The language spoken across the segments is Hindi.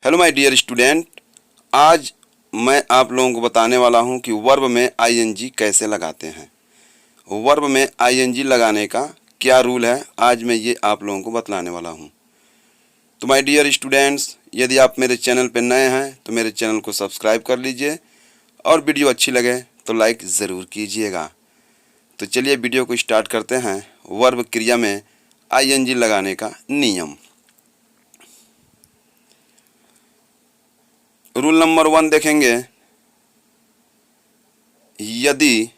Hello my dear student. आज मैं आप लोगों को बताने वाला हूं कि वर्ब में आईएनजी कैसे लगाते हैं। वर्ब में आईएनजी लगाने का क्या रूल है, आज मैं ये आप लोगों को बतलाने वाला हूं। तो माय डियर स्टूडेंट्स, यदि आप मेरे चैनल पर नए हैं तो मेरे चैनल को सब्सक्राइब कर लीजिए और वीडियो अच्छी लगे तो लाइक ज़रूर कीजिएगा। तो चलिए वीडियो को स्टार्ट करते हैं। वर्ब क्रिया में आईएनजी लगाने का नियम। रूल नंबर 1 देखेंगे। यदि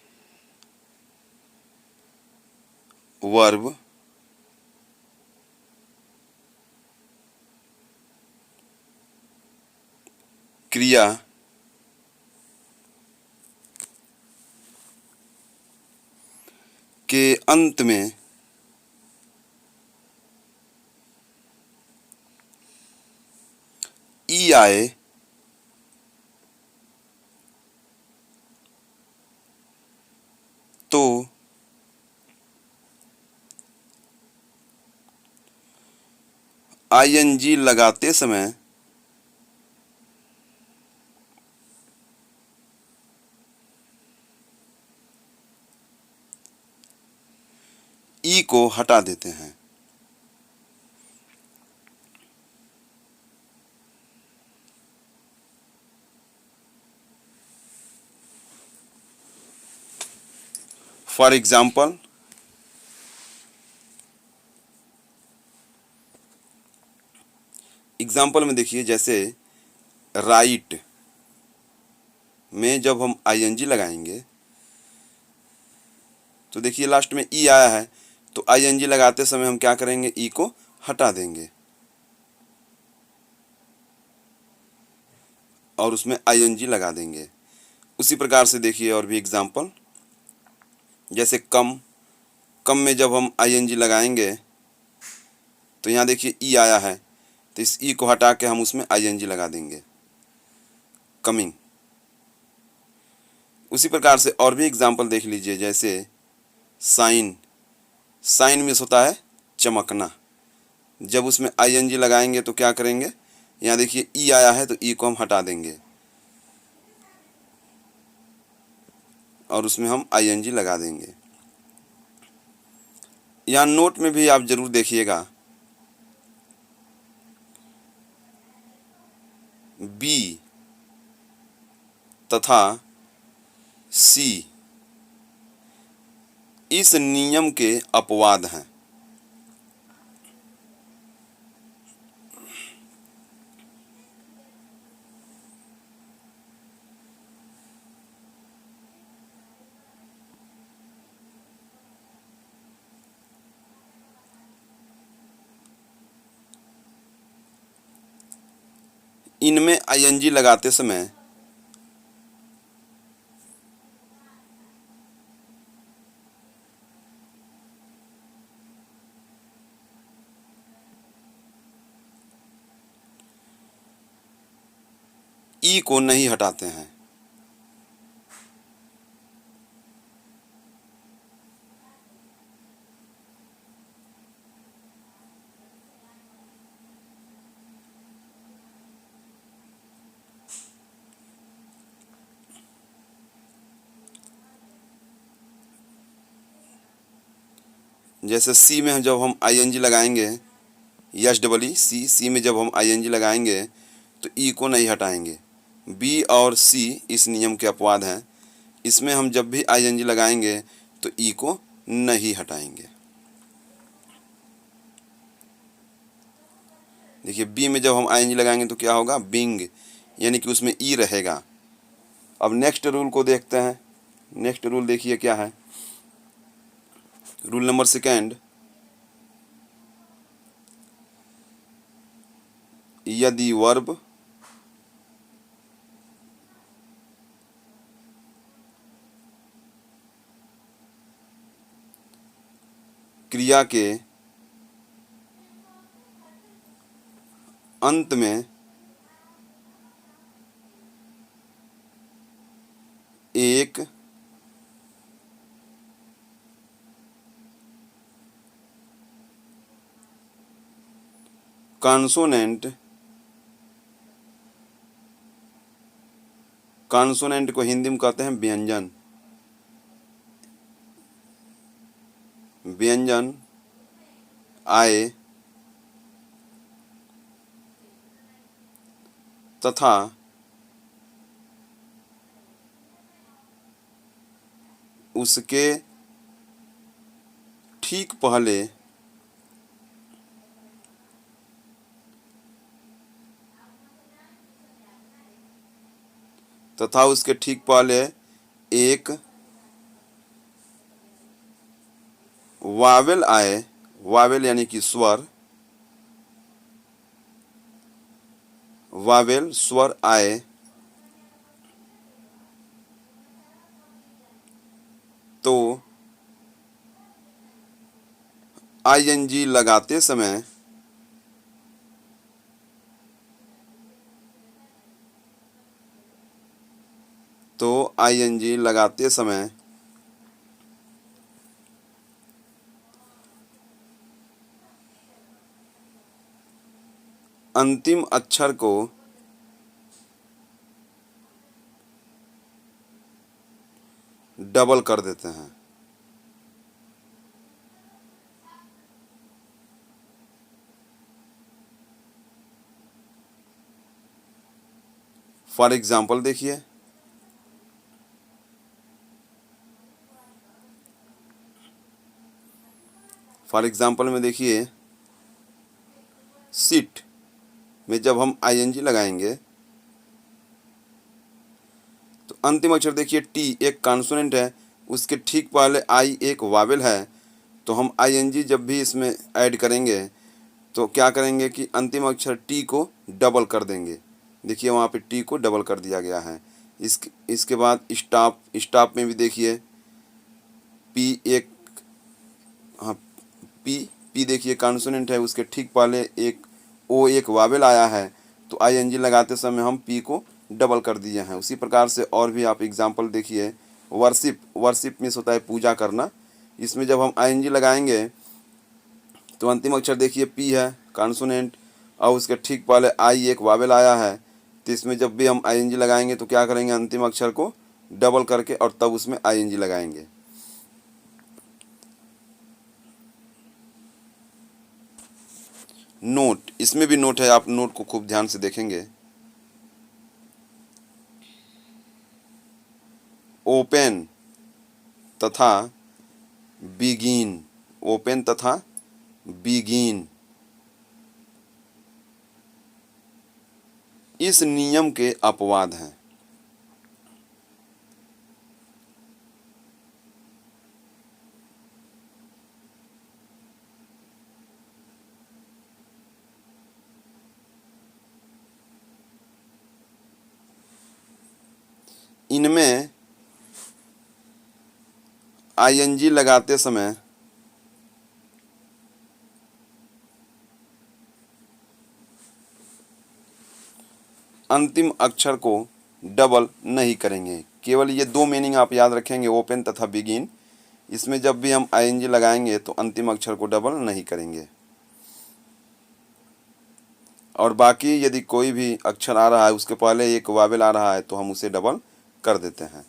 वर्ब क्रिया के अंत में ई आए तो आईएनजी लगाते समय ई को हटा देते हैं। फॉर एग्जाम्पल, में देखिए, जैसे राइट में जब हम आईएनजी लगाएंगे तो देखिए लास्ट में ई आया है, तो आईएनजी लगाते समय हम क्या करेंगे, ई को हटा देंगे और उसमें आईएनजी लगा देंगे। उसी प्रकार से देखिए और भी एग्जाम्पल, जैसे कम में जब हम आईएनजी लगाएंगे तो यहाँ देखिए ई आया है, तो इस ई को हटा के हम उसमें आईएनजी लगा देंगे, कमिंग। उसी प्रकार से और भी एग्जाम्पल देख लीजिए, जैसे साइन में होता है चमकना, जब उसमें आईएनजी लगाएंगे तो क्या करेंगे, यहाँ देखिए ई आया है तो ई को हम हटा देंगे और उसमें हम आईएनजी लगा देंगे। यहाँ नोट में भी आप जरूर देखिएगा, बी तथा सी इस नियम के अपवाद हैं। इनमें आईएनजी लगाते समय ई को नहीं हटाते हैं। जैसे सी में जब हम आईएनजी लगाएंगे, यस डबल ई सी में जब हम आईएनजी लगाएंगे तो ई को नहीं हटाएंगे। बी और सी इस नियम के अपवाद हैं, इसमें हम जब भी आईएनजी लगाएंगे तो ई को नहीं हटाएंगे। देखिए बी में जब हम आईएनजी लगाएंगे तो क्या होगा, बिंग, यानी कि उसमें ई रहेगा। अब नेक्स्ट रूल को देखते हैं। नेक्स्ट रूल देखिए क्या है। रूल नंबर 2, यदि वर्ब क्रिया के अंत में एक कॉन्सोनेंट कॉन्सोनेंट को हिंदी में कहते हैं व्यंजन। व्यंजन आए तथा उसके ठीक पहले एक वावेल आए, वावेल यानी कि स्वर, वावेल स्वर आए तो आईएनजी लगाते समय अंतिम अक्षर को डबल कर देते हैं। फॉर एग्जाम्पल देखिए, में देखिए सिट में जब हम आईएनजी लगाएंगे तो अंतिम अक्षर देखिए टी एक कॉन्सोनेंट है, उसके ठीक पहले आई एक वावेल है, तो हम आईएनजी जब भी इसमें ऐड करेंगे तो क्या करेंगे कि अंतिम अक्षर टी को डबल कर देंगे। देखिए वहाँ पे टी को डबल कर दिया गया है। इसके बाद स्टॉप में भी देखिए पी एक, हाँ पी देखिए कॉन्सोनेंट है, उसके ठीक पहले एक ओ एक वावेल आया है, तो आईएनजी लगाते समय हम पी को डबल कर दिए हैं। उसी प्रकार से और भी आप एग्जांपल देखिए, वर्शिप मीन्स होता है पूजा करना, इसमें जब हम आईएनजी लगाएंगे तो अंतिम अक्षर देखिए पी है कॉन्सोनेंट और उसके ठीक पहले आई एक वावेल आया है, तो इसमें जब भी हम आईएनजी लगाएंगे तो क्या करेंगे, अंतिम अक्षर को डबल करके और तब उसमें आईएनजी लगाएंगे। नोट, इसमें भी नोट है, आप नोट को खूब ध्यान से देखेंगे। ओपन तथा बिगिन, ओपन तथा बिगिन इस नियम के अपवाद हैं। इनमें आईएनजी लगाते समय अंतिम अक्षर को डबल नहीं करेंगे। केवल ये दो मीनिंग आप याद रखेंगे, ओपन तथा बिगिन, इसमें जब भी हम आईएनजी लगाएंगे तो अंतिम अक्षर को डबल नहीं करेंगे। और बाकी यदि कोई भी अक्षर आ रहा है उसके पहले एक वावेल आ रहा है तो हम उसे डबल कर देते हैं।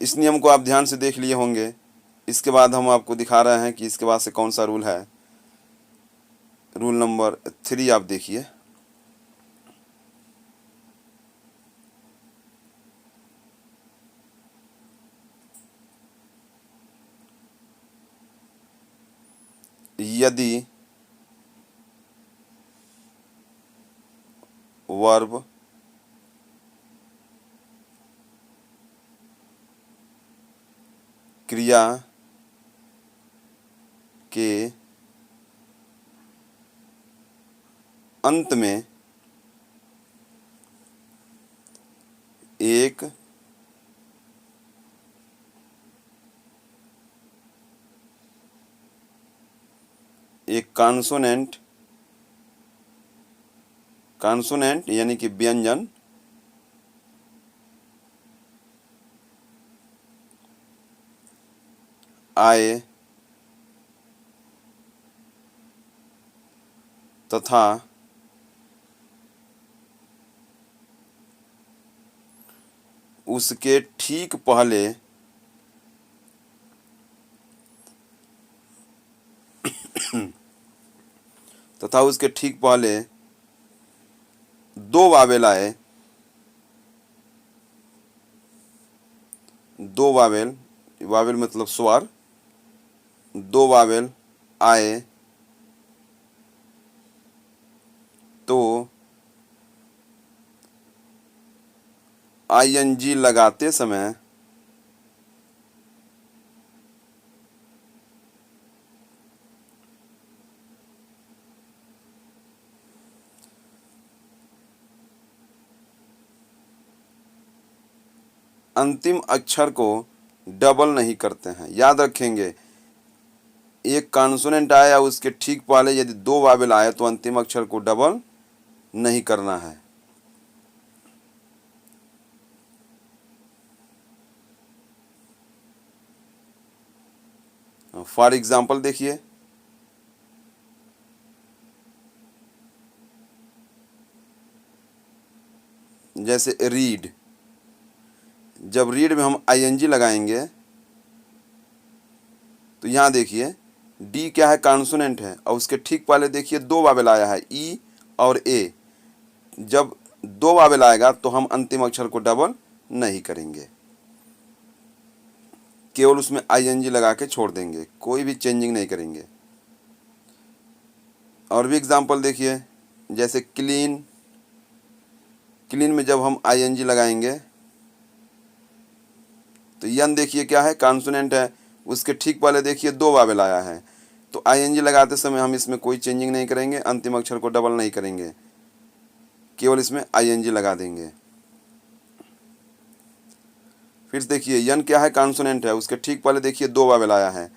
इस नियम को आप ध्यान से देख लिए होंगे। इसके बाद हम आपको दिखा रहे हैं कि इसके बाद से कौन सा रूल है। रूल नंबर 3 आप देखिए, यदि वर्ब क्रिया के अंत में एक कॉन्सोनेंट यानी कि व्यंजन आए तथा उसके ठीक पहले तथा उसके ठीक पहले दो वावेल आए, दो वावेल, वावेल मतलब स्वर, दो वावेल आए तो आईएनजी लगाते समय अंतिम अक्षर को डबल नहीं करते हैं। याद रखेंगे, एक कॉन्सोनेंट आया उसके ठीक पहले यदि दो वावेल आए तो अंतिम अक्षर को डबल नहीं करना है। फॉर एग्जाम्पल देखिए, जैसे रीड, जब रीड में हम आईएनजी लगाएंगे तो यहाँ देखिए डी क्या है, कॉन्सोनेंट है, और उसके ठीक पहले देखिए दो वावेल आया है, ई और ए। जब दो वावेल आएगा तो हम अंतिम अक्षर को डबल नहीं करेंगे, केवल उसमें आईएनजी लगा के छोड़ देंगे, कोई भी चेंजिंग नहीं करेंगे। और भी एग्जांपल देखिए, जैसे क्लीन, क्लीन में जब हम आईएनजी लगाएंगे तो यन देखिए क्या है, कॉन्सोनेंट है, उसके ठीक पहले देखिए दो वावेल आया है, तो आईएनजी लगाते समय हम इसमें कोई चेंजिंग नहीं करेंगे, अंतिम अक्षर को डबल नहीं करेंगे, केवल इसमें आईएनजी लगा देंगे। फिर देखिए यन क्या है, कॉन्सोनेंट है, उसके ठीक पहले देखिए दो वावेल आया है,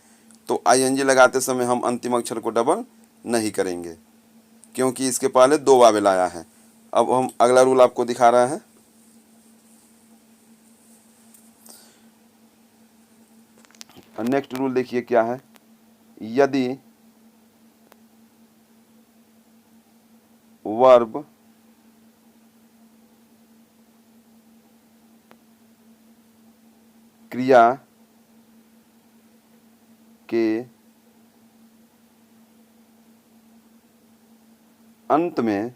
तो आईएनजी लगाते समय हम अंतिम अक्षर को डबल नहीं करेंगे क्योंकि इसके पहले दो वावेल आया है। अब हम अगला रूल आपको दिखा रहे हैं। नेक्स्ट रूल देखिए क्या है, यदि वर्ब क्रिया के अंत में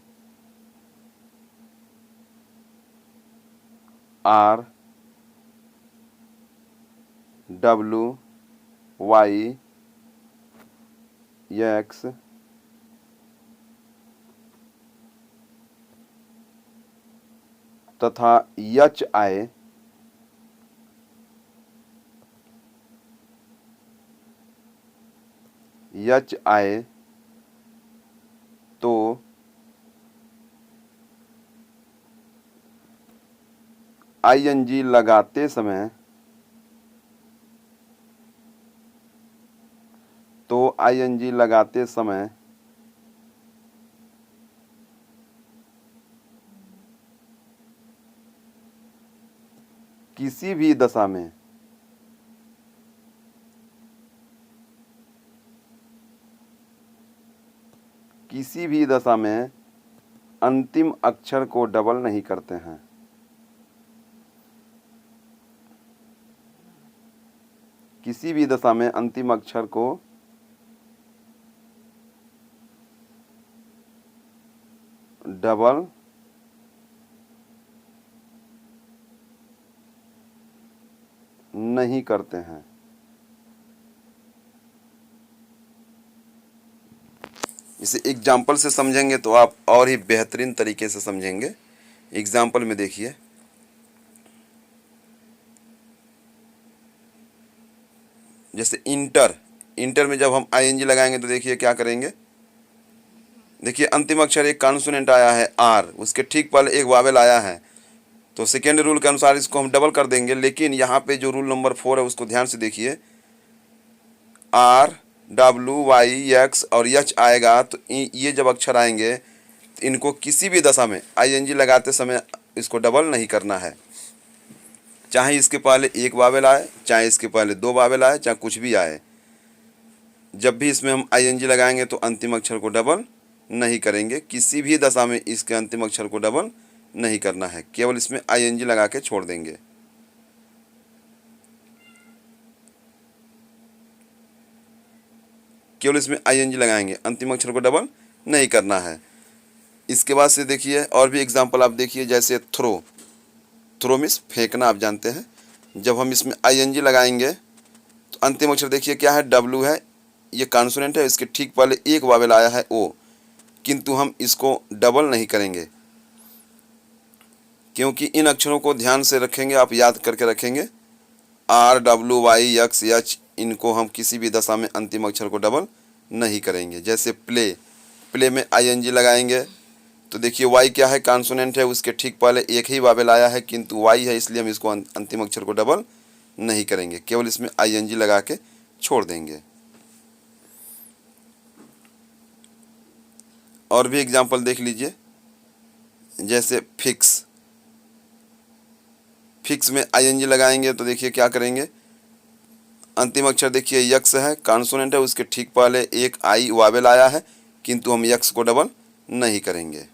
आर, डब्ल्यू, वाई, एक्स तथा यच आए तो आईएनजी लगाते समय किसी भी दशा में अंतिम अक्षर को डबल नहीं करते हैं। किसी भी दशा में अंतिम अक्षर को डबल नहीं करते हैं। इसे एग्जाम्पल से समझेंगे तो आप और ही बेहतरीन तरीके से समझेंगे। एग्जाम्पल में देखिए, जैसे इंटर, इंटर में जब हम आईएनजी लगाएंगे तो देखिए क्या करेंगे, देखिए अंतिम अक्षर एक कॉन्सोनेंट आया है आर, उसके ठीक पहले एक वावेल आया है, तो सेकेंड रूल के अनुसार इसको हम डबल कर देंगे। लेकिन यहाँ पे जो रूल नंबर 4 है उसको ध्यान से देखिए, आर, डब्ल्यू, वाई, एक्स और एच आएगा तो ये जब अक्षर आएंगे तो इनको किसी भी दशा में आईएनजी लगाते समय इसको डबल नहीं करना है, चाहे इसके पहले एक वावेल आए, चाहे इसके पहले दो वावेल आए, चाहे कुछ भी आए। जब भी इसमें हम आईएनजी लगाएंगे तो अंतिम अक्षर को डबल नहीं करेंगे, किसी भी दशा में इसके अंतिम अक्षर को डबल नहीं करना है, केवल इसमें आईएनजी लगा के छोड़ देंगे। केवल इसमें आईएनजी लगाएंगे, अंतिम अक्षर को डबल नहीं करना है। इसके बाद से देखिए और भी एग्जाम्पल आप देखिए, जैसे थ्रो, थ्रो मीन्स फेंकना, आप जानते हैं। जब हम इसमें आईएनजी लगाएंगे तो अंतिम अक्षर देखिए क्या है, डब्लू है, ये कॉन्सोनेंट है, इसके ठीक पहले एक वावेल आया है ओ, किंतु हम इसको डबल नहीं करेंगे क्योंकि इन अक्षरों को ध्यान से रखेंगे, आप याद करके रखेंगे। R, W, Y, X, H, इनको हम किसी भी दशा में अंतिम अक्षर को डबल नहीं करेंगे। जैसे प्ले, प्ले में आईएनजी लगाएंगे तो देखिए वाई क्या है, कॉन्सोनेंट है, उसके ठीक पहले एक ही वावेल आया है किंतु वाई है, इसलिए हम इसको अंतिम अक्षर को डबल नहीं करेंगे, केवल इसमें आईएनजी लगा के छोड़ देंगे। और भी एग्जाम्पल देख लीजिए, जैसे फिक्स, फिक्स में आईएनजी लगाएंगे तो देखिए क्या करेंगे, अंतिम अक्षर देखिए यक्स है, कॉन्सोनेंट है, उसके ठीक पहले एक आई वावेल आया है किंतु हम यक्स को डबल नहीं करेंगे,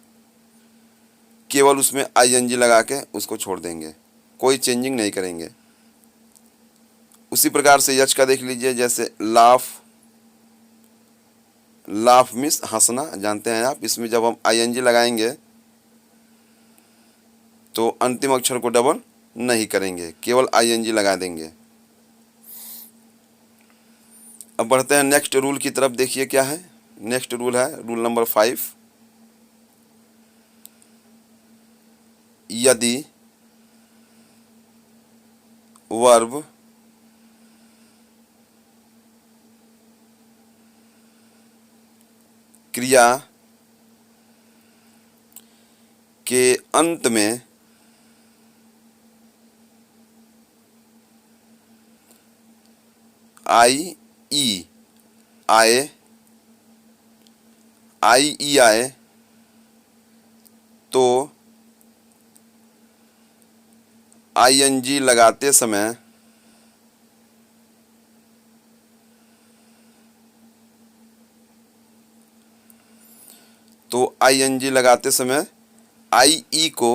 केवल उसमें आईएनजी लगा के उसको छोड़ देंगे, कोई चेंजिंग नहीं करेंगे। उसी प्रकार से यच का देख लीजिए, जैसे लाफ, लाफ मीन्स हंसना, जानते हैं आप। इसमें जब हम आईएनजी लगाएंगे तो अंतिम अक्षर को डबल नहीं करेंगे, केवल आईएनजी लगा देंगे। अब बढ़ते हैं नेक्स्ट रूल की तरफ, देखिए क्या है। नेक्स्ट रूल है रूल नंबर 5, यदि वर्ब क्रिया के अंत में आई ई आए, आई ई आए तो आईएनजी लगाते समय आईएनजी लगाते समय आई ई को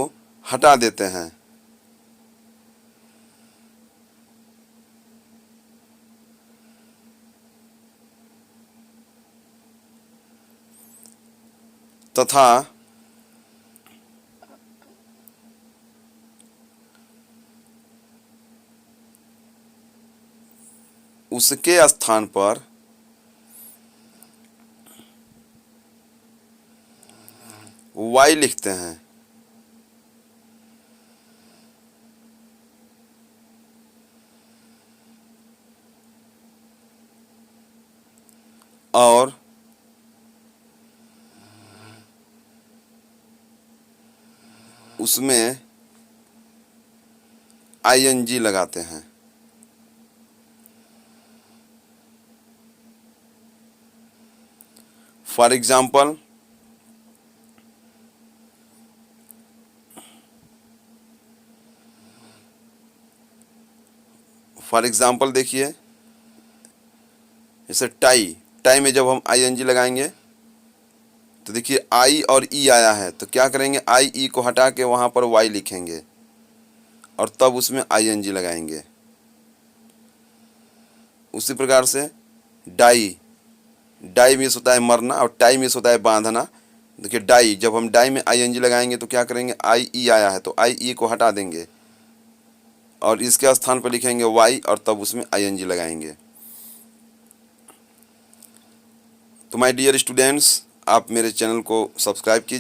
हटा देते हैं। तथा उसके स्थान पर वाई लिखते हैं। और उसमें आईएनजी लगाते हैं। फॉर एग्जाम्पल, देखिए जैसे टाई, टाई में जब हम आईएनजी लगाएंगे तो देखिए आई और ई आया है, तो क्या करेंगे, आई ई को हटा के वहाँ पर वाई लिखेंगे और तब उसमें आईएनजी लगाएंगे। उसी प्रकार से डाई, डाई मीन्स होता है मरना और टाई मीन्स होता है बांधना। देखिए डाई, जब हम डाई में आईएनजी लगाएंगे तो क्या करेंगे, आई ई आया है तो आई ई को हटा देंगे और इसके स्थान पर लिखेंगे वाई और तब उसमें आईएनजी लगाएंगे। तो माय डियर स्टूडेंट्स, आप मेरे चैनल को सब्सक्राइब कीजिए।